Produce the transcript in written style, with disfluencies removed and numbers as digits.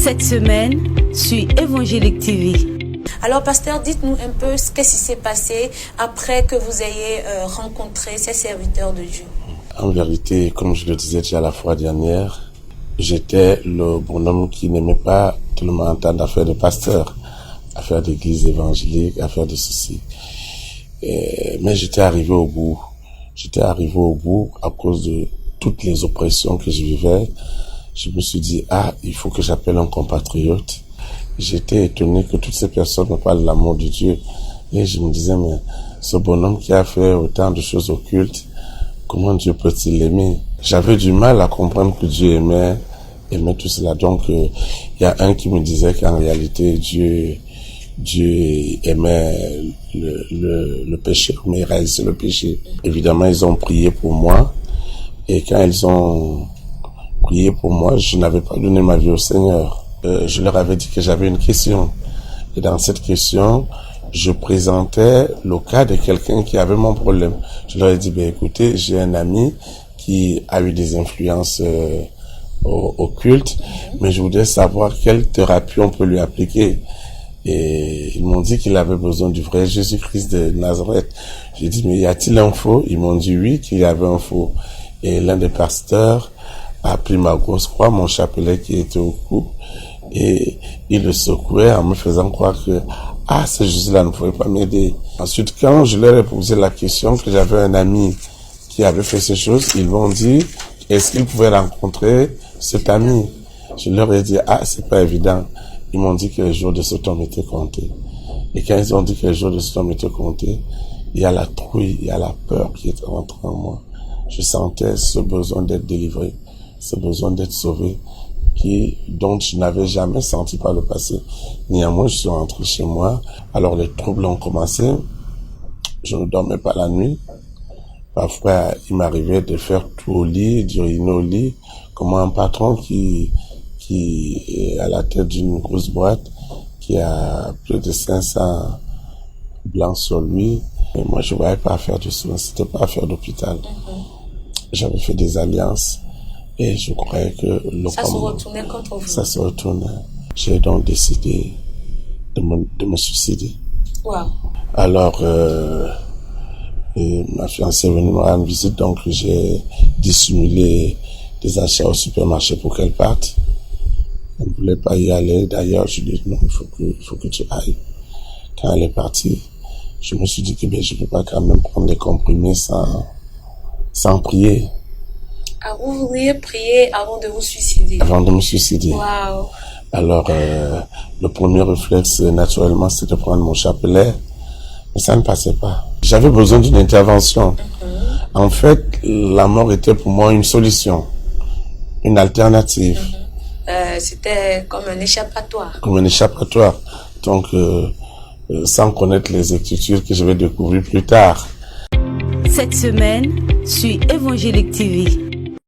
Cette semaine, sur Évangélique TV. Alors, pasteur, dites-nous un peu ce qui s'est passé après que vous ayez rencontré ces serviteurs de Dieu. En vérité, comme je le disais déjà la fois dernière, j'étais le bonhomme qui n'aimait pas tellement entendre affaire de pasteur, affaire d'église évangélique, affaire de ceci. Mais j'étais arrivé au bout. J'étais arrivé au bout à cause de toutes les oppressions que je vivais. Je me suis dit, il faut que j'appelle un compatriote. J'étais étonné que toutes ces personnes me parlent de l'amour de Dieu. Et je me disais, mais ce bonhomme qui a fait autant de choses occultes, comment Dieu peut-il l'aimer? J'avais du mal à comprendre que Dieu aimait tout cela. Donc, il y a un qui me disait qu'en réalité, Dieu aimait le péché, mais il réalisait le péché. Évidemment, ils ont prié pour moi. Et quand ils ont prié pour moi, je n'avais pas donné ma vie au Seigneur. Je leur avais dit que j'avais une question. Et dans cette question, je présentais le cas de quelqu'un qui avait mon problème. Je leur ai dit, écoutez, j'ai un ami qui a eu des influences occultes, mais je voudrais savoir quelle thérapie on peut lui appliquer. Et ils m'ont dit qu'il avait besoin du vrai Jésus-Christ de Nazareth. J'ai dit, mais y a-t-il un faux? Ils m'ont dit oui, qu'il y avait un faux. Et l'un des pasteurs a pris ma grosse croix, mon chapelet qui était au cou, et il le secouait en me faisant croire que ce Jésus-là ne pouvait pas m'aider. Ensuite, quand je leur ai posé la question que j'avais un ami qui avait fait ces choses, ils m'ont dit, est-ce qu'ils pouvaient rencontrer cet ami? Je leur ai dit, c'est pas évident. Ils m'ont dit que les jours de cet homme étaient comptés. Et quand ils ont dit que les jours de cet homme étaient comptés, il y a la trouille, il y a la peur qui est rentrée en moi. Je sentais ce besoin d'être délivré, ce besoin d'être sauvé, dont je n'avais jamais senti par le passé. Néanmoins, je suis rentré chez moi. Alors les troubles ont commencé. Je ne dormais pas la nuit. Parfois, il m'arrivait de faire tout au lit, d'uriner au lit, comme un patron qui est à la tête d'une grosse boîte, qui a plus de 500 blancs sur lui. Et moi, je ne voyais pas affaire de soins, c'était pas affaire d'hôpital. J'avais fait des alliances et je croyais que ça se retournait contre vous. Ça se retournait. J'ai donc décidé de me suicider. Wow. Alors, ma fiancée est venue me rendre visite, donc j'ai dissimulé des achats au supermarché pour qu'elle parte. Elle ne voulait pas y aller. D'ailleurs, je lui ai dit non, il faut que tu ailles. Quand elle est partie, je me suis dit que je ne peux pas quand même prendre des comprimés sans prier. Vous vouliez prier avant de vous suicider? Avant de me suicider. Wow. Alors, le premier réflexe, naturellement, c'est de prendre mon chapelet. Mais ça ne passait pas. J'avais besoin d'une intervention. En fait, la mort était pour moi une solution, une alternative. C'était comme un échappatoire. Comme un échappatoire. Donc, sans connaître les écritures que je vais découvrir plus tard. Cette semaine, sur Évangélique TV.